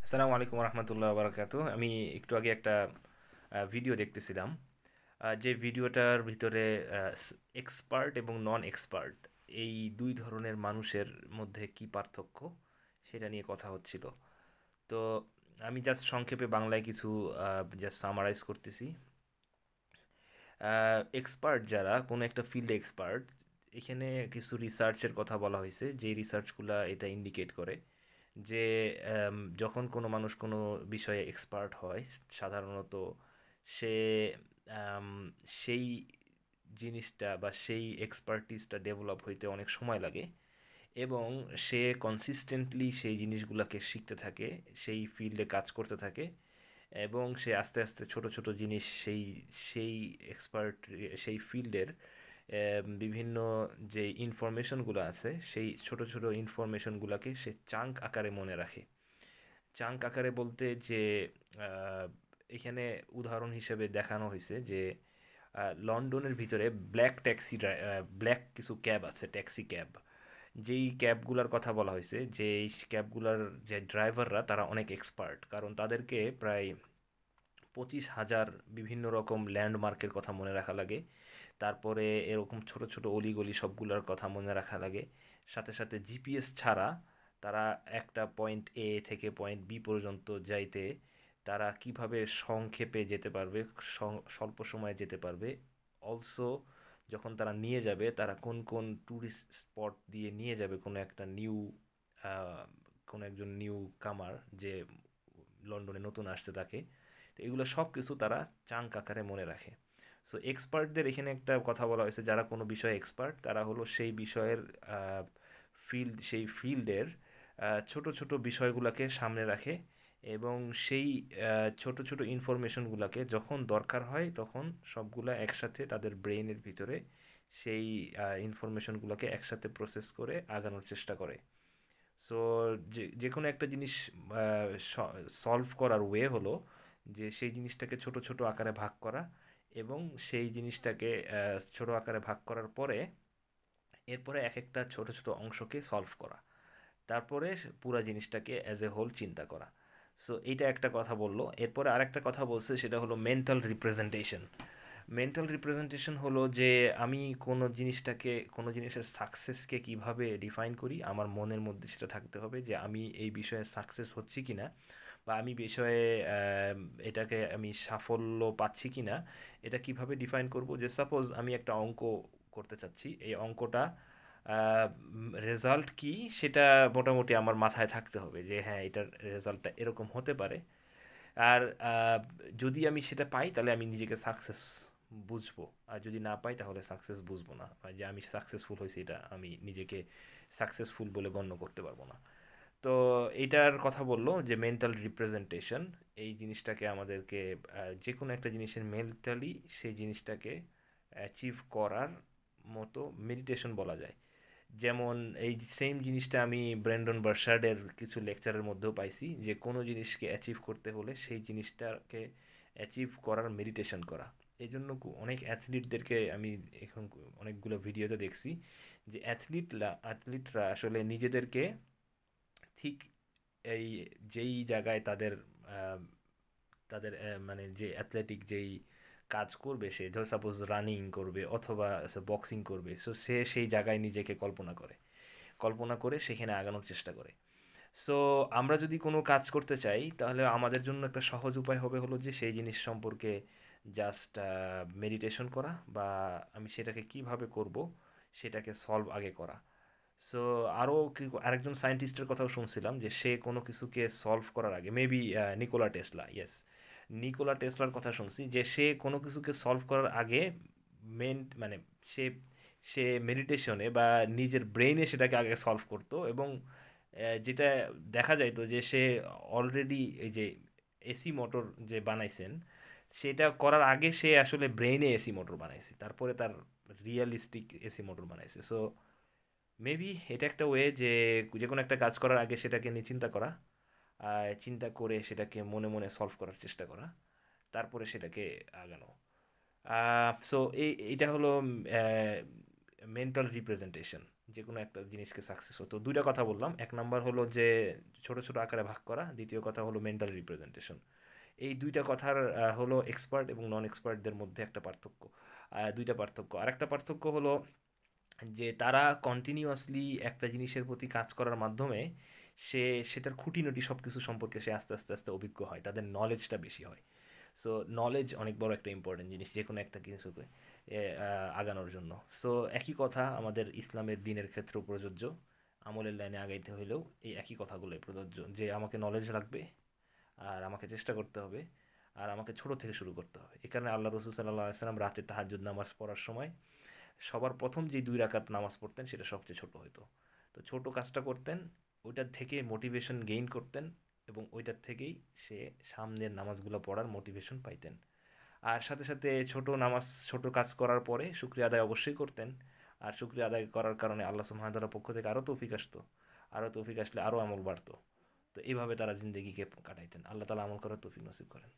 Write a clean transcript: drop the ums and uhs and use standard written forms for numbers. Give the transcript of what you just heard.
আসসালামু আলাইকুম রহমতুল্লাহ বারাকাতু। আমি একটু আগে একটা ভিডিও দেখতেছিলাম, যে ভিডিওটার ভিতরে এক্সপার্ট এবং নন এক্সপার্ট এই দুই ধরনের মানুষের মধ্যে কি পার্থক্য সেটা নিয়ে কথা হচ্ছিল। তো আমি জাস্ট সংক্ষেপে বাংলায় কিছু জাস্ট সামারাইজ করতেছি। এক্সপার্ট যারা কোনো একটা ফিল্ডে এক্সপার্ট, এখানে কিছু রিসার্চের কথা বলা হয়েছে, যে রিসার্চগুলো এটা ইন্ডিকেট করে যে যখন কোনো মানুষ কোনো বিষয়ে এক্সপার্ট হয়, সাধারণত সে আম, সেই জিনিসটা বা সেই এক্সপার্টিসটা ডেভেলপ হইতে অনেক সময় লাগে, এবং সে কনসিস্টেন্টলি সেই জিনিসগুলোকে শিখতে থাকে, সেই ফিল্ডে কাজ করতে থাকে, এবং সে আস্তে আস্তে ছোট ছোট জিনিস সেই সেই এক্সপার্ট সেই ফিল্ডের বিভিন্ন যে ইনফরমেশনগুলো আছে সেই ছোট ছোট ইনফরমেশনগুলোকে সে চাঙ্ক আকারে মনে রাখে। চাঙ্ক আকারে বলতে যে আহ, এখানে উদাহরণ হিসেবে দেখানো হয়েছে যে লন্ডনের ভিতরে ব্ল্যাক কিছু ক্যাব আছে, ট্যাক্সি ক্যাব। যেই ক্যাবগুলোর কথা বলা হয়েছে, যে এই ক্যাবগুলোর যে ড্রাইভাররা তারা অনেক এক্সপার্ট, কারণ তাদেরকে প্রায় 25,000 বিভিন্ন রকম ল্যান্ডমার্কের কথা মনে রাখা লাগে। তারপরে এরকম ছোট ছোট অলিগলি সবগুলোর কথা মনে রাখা লাগে। সাথে সাথে জিপিএস ছাড়া তারা একটা পয়েন্ট এ থেকে পয়েন্ট বি পর্যন্ত যাইতে তারা কিভাবে সংক্ষেপে যেতে পারবে, স্বল্প সময়ে যেতে পারবে। অলসো যখন তারা নিয়ে যাবে, তারা কোন কোন ট্যুরিস্ট স্পট দিয়ে নিয়ে যাবে কোনো একটা কোনো একজন নিউ কামার যে লন্ডনে নতুন আসছে তাকে। তো এগুলো সব কিছু তারা চাঙ্ক আকারে মনে রাখে। সো এক্সপার্টদের এখানে একটা কথা বলা হয়েছে, যারা কোনো বিষয়ে এক্সপার্ট তারা হলো সেই বিষয়ের সেই ফিল্ডের ছোট ছোট বিষয়গুলোকে সামনে রাখে, এবং সেই ছোট ছোট ইনফরমেশনগুলোকে যখন দরকার হয় তখন সবগুলা একসাথে তাদের ব্রেইনের ভিতরে সেই ইনফরমেশনগুলোকে একসাথে প্রসেস করে আগানোর চেষ্টা করে। সো যে যে কোনো একটা জিনিস সলভ করার ওয়ে হলো যে সেই জিনিসটাকে ছোট ছোট আকারে ভাগ করা, এবং সেই জিনিসটাকে ছোট আকারে ভাগ করার পরে এরপরে এক একটা ছোট ছোট অংশকে সলভ করা, তারপরে পুরো জিনিসটাকে অ্যাজ এ হোল চিন্তা করা। সো এইটা একটা কথা বললো। এরপরে আরেকটা কথা বলছে, সেটা হলো মেন্টাল রিপ্রেজেন্টেশন। মেন্টাল রিপ্রেজেন্টেশন হলো যে আমি কোনো জিনিসের সাকসেসকে কিভাবে ডিফাইন করি, আমার মনের মধ্যে সেটা থাকতে হবে যে আমি এই বিষয়ে সাকসেস হচ্ছি কিনা, বা আমি বিষয়ে এটাকে আমি সাফল্য পাচ্ছি কিনা। এটা কিভাবে ডিফাইন করব, যে সাপোজ আমি একটা অঙ্ক করতে চাচ্ছি, এই অঙ্কটা রেজাল্ট কি সেটা মোটামুটি আমার মাথায় থাকতে হবে যে হ্যাঁ, এটার রেজাল্টটা এরকম হতে পারে। আর যদি আমি সেটা পাই তাহলে আমি নিজেকে সাকসেস বুঝবো, আর যদি না পাই তাহলে সাকসেস বুঝবো না, আর যে আমি সাকসেসফুল হয়েছি এটা আমি নিজেকে সাকসেসফুল বলে গণ্য করতে পারবো না। তো এইটার কথা বললো যে মেন্টাল রিপ্রেজেন্টেশন, এই জিনিসটাকে আমাদেরকে যে কোনো একটা জিনিসের মেন্টালি সেই জিনিসটাকে অ্যাচিভ করার মতো মেডিটেশন বলা যায়। যেমন এই সেম জিনিসটা আমি ব্র্যান্ডন বার্শার্ডের কিছু লেকচারের মধ্যেও পাইছি, যে কোনো জিনিসকে অ্যাচিভ করতে হলে সেই জিনিসটাকে অ্যাচিভ করার মেডিটেশন করা। এই জন্য অনেক অ্যাথলিটদেরকে আমি এখন অনেকগুলো ভিডিওতে দেখছি যে অ্যাথলিটরা আসলে নিজেদেরকে ঠিক এই যেই জায়গায় তাদের আহ, তাদের মানে যে অ্যাথলেটিক যেই কাজ করবে, সে ধর সাপোজ রানিং করবে অথবা বক্সিং করবে, সো সে সেই জায়গায় নিজেকে কল্পনা করে সেখানে আগানোর চেষ্টা করে। সো আমরা যদি কোনো কাজ করতে চাই তাহলে আমাদের জন্য একটা সহজ উপায় হলো যে সেই জিনিস সম্পর্কে জাস্ট মেডিটেশন করা, বা আমি সেটাকে কিভাবে করব সেটাকে সলভ আগে করা। সো আরও আরেকজন সায়েন্টিস্টের কথাও শুনছিলাম যে সে কোনো কিছুকে সলভ করার আগে, maybe Nikola Tesla, yes, Nikola টেসলার কথা শুনছি যে সে কোনো কিছুকে সলভ করার আগে মানে সে সে মেডিটেশনে বা নিজের ব্রেইনে সেটাকে আগে সলভ করতো, এবং যেটা দেখা যাইতো যে সে অলরেডি এই যে এসি মোটর যে বানাইছেন, সেটা করার আগে সে আসলে ব্রেইনে এসি মোটর বানাইছে, তারপরে তার রিয়েলিস্টিক এসি মোটর বানাইছে। সো মেবি এটা একটা ওয়ে যে যে কোনো একটা কাজ করার আগে সেটাকে নিয়ে চিন্তা করা, চিন্তা করে সেটাকে মনে মনে সলভ করার চেষ্টা করা, তারপরে সেটাকে আগানো। সো এইটা হলো মেন্টাল রিপ্রেজেন্টেশন। যে কোনো একটা জিনিসকে সাকসেস হতো। দুইটা কথা বললাম, এক নাম্বার হলো যে ছোট ছোট আকারে ভাগ করা, দ্বিতীয় কথা হলো মেন্টাল রিপ্রেজেন্টেশন। এই দুইটা কথার হলো এক্সপার্ট এবং নন এক্সপার্টদের মধ্যে একটা পার্থক্য, দুইটা পার্থক্য। আরেকটা পার্থক্য হলো যে তারা কন্টিনিউয়াসলি একটা জিনিসের প্রতি কাজ করার মাধ্যমে সে সেটার খুঁটিনাটি সব কিছু সম্পর্কে সে আস্তে আস্তে আস্তে অভিজ্ঞ হয়, তাদের নলেজটা বেশি হয়। সো নলেজ অনেক বড় একটা ইম্পর্টেন্ট জিনিস যে কোনো একটা কিছুকে আগানোর জন্য। সো একই কথা আমাদের ইসলামের দিনের ক্ষেত্রেও প্রযোজ্য, আমলের লাইনে আগাইতে হইলেও এই একই কথাগুলোই প্রযোজ্য, যে আমাকে নলেজ লাগবে, আর আমাকে চেষ্টা করতে হবে, আর আমাকে ছোট থেকে শুরু করতে হবে। এই কারণে আল্লাহ রসুল সাল্লাহ আসলাম রাতে তাহাজ্জুদ নামাজ পড়ার সময় সবার প্রথম যে 2 রাকাত নামাজ পড়তেন সেটা সবচেয়ে ছোট হতো। তো ছোট কাজটা করতেন, ওইটার থেকে মোটিভেশন গেইন করতেন, এবং ওইটার থেকেই সে সামনের নামাজগুলো পড়ার মোটিভেশন পাইতেন। আর সাথে সাথে ছোট নামাজ ছোট কাজ করার পরে শুকরিয়া আদায় অবশ্যই করতেন। আর শুকরিয়া আদায় করার কারণে আল্লাহ সুবহানাহু ওয়া তাআলার পক্ষ থেকে আরও তৌফিক আসতো, আরও তৌফিক আসলে আরও আমল বাড়তো। তো এইভাবে তারা জিন্দেগিকে কাটাইতেন। আল্লাহ তাআলা আমল করার তৌফিক নসিব করেন।